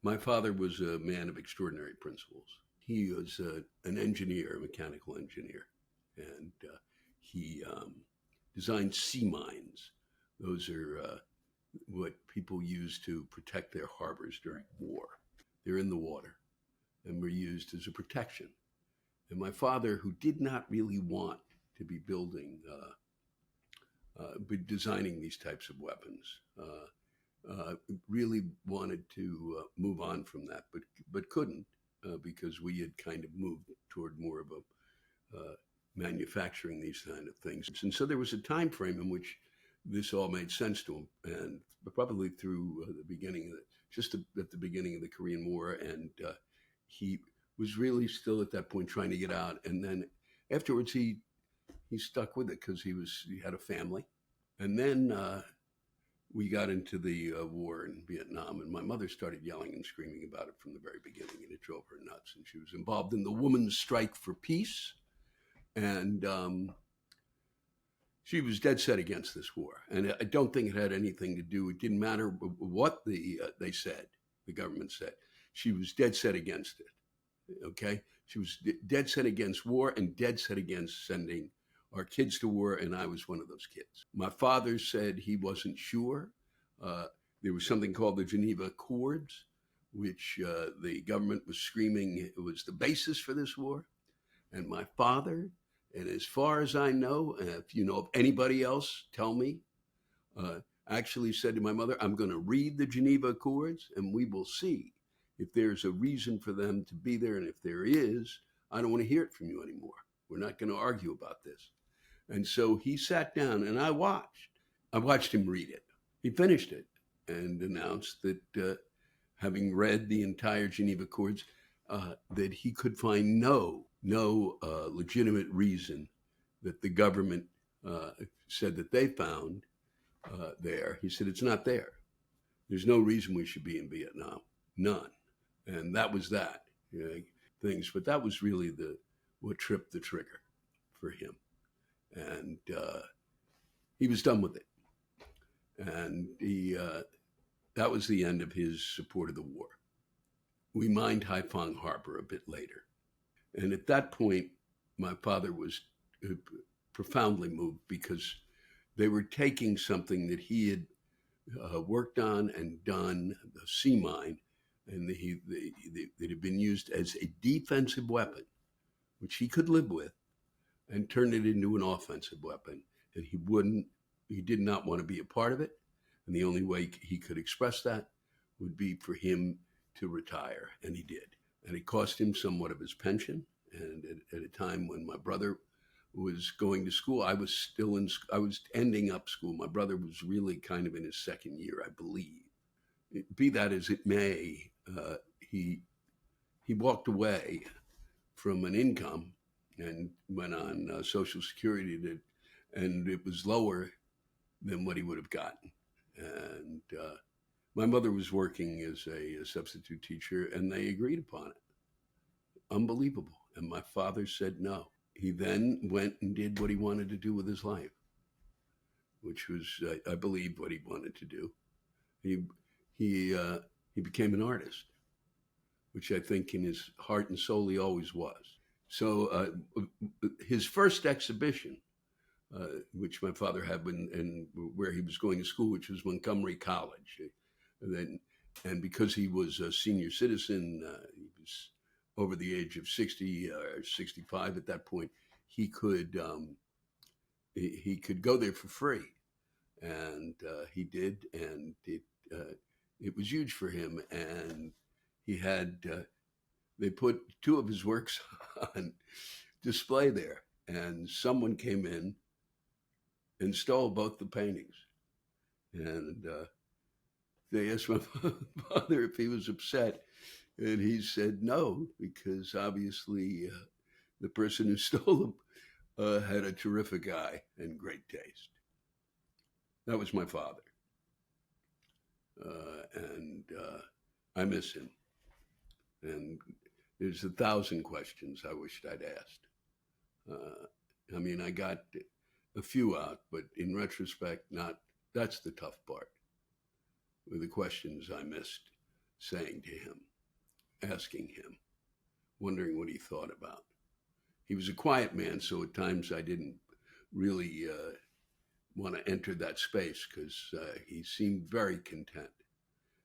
My father was a man of extraordinary principles. He was an engineer, a mechanical engineer, and he designed sea mines. Those are what people use to protect their harbors during war. They're in the water and were used as a protection. And my father, who did not really want to be designing these types of weapons, really wanted to move on from that, but couldn't because we had kind of moved toward more of a manufacturing these kind of things. And so there was a time frame in which this all made sense to him, and probably through the beginning of just at the beginning of the Korean War, and he was really still at that point trying to get out. And then afterwards, he stuck with it because he had a family, and then we got into the war in Vietnam, and my mother started yelling and screaming about it from the very beginning, and it drove her nuts. And she was involved in the Women's Strike for Peace, and she was dead set against this war. And I don't think it had anything to do. It didn't matter what they said, the government said. She was dead set against it. Okay, she was dead set against war and dead set against sending our kids to war, and I was one of those kids. My father said he wasn't sure. There was something called the Geneva Accords, which the government was screaming it was the basis for this war. And my father, and as far as I know, if you know of anybody else, tell me, actually said to my mother, I'm going to read the Geneva Accords, and we will see if there's a reason for them to be there. And if there is, I don't want to hear it from you anymore. We're not going to argue about this. And so he sat down, and I watched him read it. He finished it and announced that having read the entire Geneva Accords, that he could find no legitimate reason that the government said that they found there. He said, it's not there. There's no reason we should be in Vietnam. None. And that was that. Things. But that was really what tripped the trigger for him. And he was done with it. And that was the end of his support of the war. We mined Haiphong Harbor a bit later. And at that point, my father was profoundly moved because they were taking something that he had worked on and done, the sea mine, and that had been used as a defensive weapon, which he could live with, and turned it into an offensive weapon. And he did not want to be a part of it. And the only way he could express that would be for him to retire. And he did. And it cost him somewhat of his pension. And at a time when my brother was going to school, I was ending up school. My brother was really kind of in his second year, I believe. Be that as it may, he walked away from an income and went on Social Security, and it was lower than what he would have gotten. And my mother was working as a substitute teacher, and they agreed upon it. Unbelievable. And my father said no. He then went and did what he wanted to do with his life, which was, I believe, what he wanted to do. He became an artist, which I think in his heart and soul he always was. So his first exhibition, which my father had and where he was going to school, which was Montgomery College, and because he was a senior citizen, he was over the age of 60 or 65 at that point, he could go there for free, and he did, and it was huge for him. And he had they put two of his works on display there, and someone came in and stole both the paintings, and they asked my father if he was upset. And he said no, because obviously the person who stole them had a terrific eye and great taste. That was my father. And I miss him. And there's 1,000 questions I wished I'd asked. I got a few out, but in retrospect, that's the tough part, were the questions I missed saying to him, asking him, wondering what he thought about. He was a quiet man, so at times I didn't really want to enter that space because he seemed very content.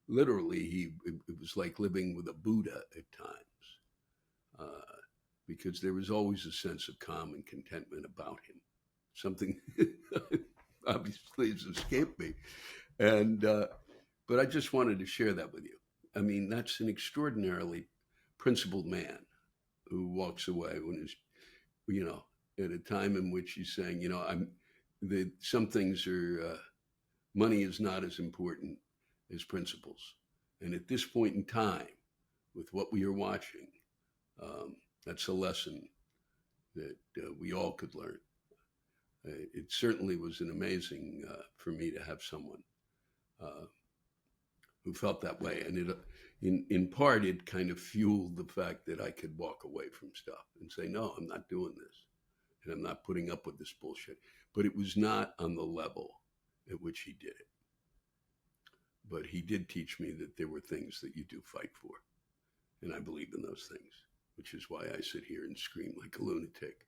Literally, it was like living with a Buddha at times, because there was always a sense of calm and contentment about him. Something obviously has escaped me, and but I just wanted to share that with you. I mean, that's an extraordinarily principled man who walks away when he's, at a time in which he's saying, some things are, money is not as important as principles. And at this point in time, with what we are watching, that's a lesson that we all could learn. It certainly was an amazing for me to have someone who felt that way, and it, in part, it kind of fueled the fact that I could walk away from stuff and say, no, I'm not doing this, and I'm not putting up with this bullshit. But it was not on the level at which he did it. But he did teach me that there were things that you do fight for, and I believe in those things, which is why I sit here and scream like a lunatic.